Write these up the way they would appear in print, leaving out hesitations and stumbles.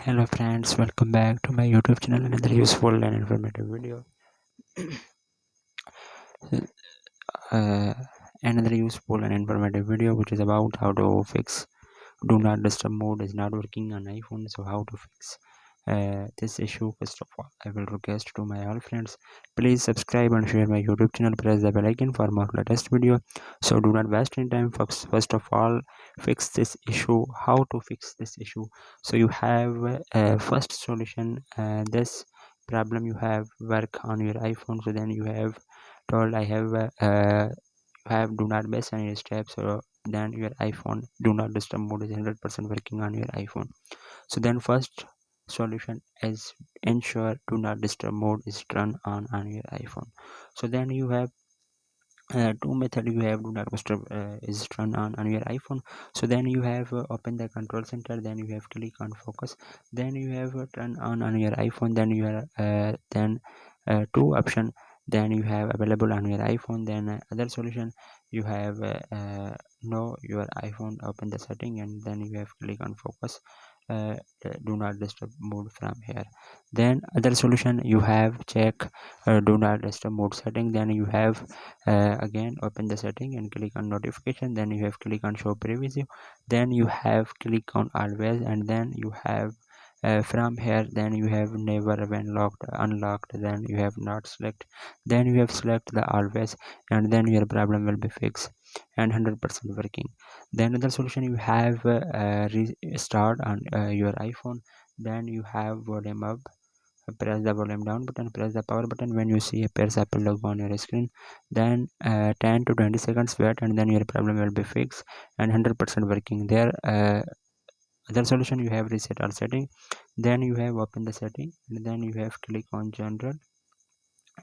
Hello friends, welcome back to my YouTube channel. Another useful and informative video. uh, Another useful and informative video which is about how to fix do not disturb mode is not working on iPhone. So how to fix this issue? First of all, I will request to my all friends, please subscribe and share my YouTube channel. Press the bell icon for more latest video. So do not waste any time. First of all, fix this issue. How to fix this issue? So you have first solution. This problem you have work on your iPhone. So then you have told I have do not miss any steps, so then your iPhone do not disturb mode is 100% working on your iPhone. So then first solution is ensure do not disturb mode is turned on your iPhone. So then you have two method you have do not disturb is turned on your iPhone. So then you have open the control center, then you have click on focus, then you have turn on your iPhone, then you are two option then you have available on your iPhone. Then other solution you have know your iPhone, open the setting and then you have click on focus, do not disturb mode from here. Then other solution you have check do not disturb mode setting, then you have again open the setting and click on notification, then you have click on show preview, then you have click on always, and then you have from here then you have never when locked unlocked, then you have not select, then you have select the always, and then your problem will be fixed and 100% working. Then another solution you have restart on your iPhone, then you have volume up, press the volume down button, press the power button. When you see appears Apple logo on your screen, then 10 to 20 seconds wait and then your problem will be fixed and 100% working there. Other solution you have reset all setting, then you have open the setting and then you have click on general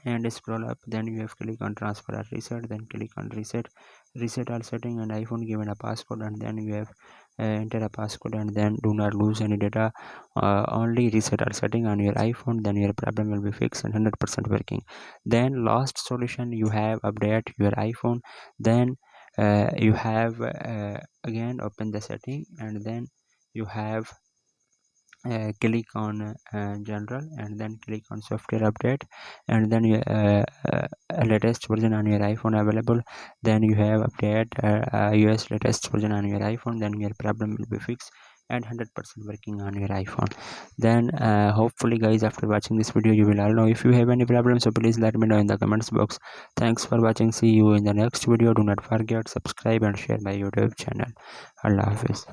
and scroll up, then you have click on transfer or reset, then click on reset all setting and iPhone given a passcode, and then you have enter a passcode and then do not lose any data, only reset all setting on your iPhone, then your problem will be fixed and 100% working. Then last solution you have update your iPhone, then you have again open the setting and then you have click on general and then click on software update, and then you latest version on your iPhone available, then you have update iOS latest version on your iPhone, then your problem will be fixed and 100% working on your iPhone. Then hopefully guys, after watching this video you will all know. If you have any problem, so please let me know in the comments box. Thanks for watching, see you in the next video. Do not forget subscribe and share my YouTube channel. Allah Hafiz.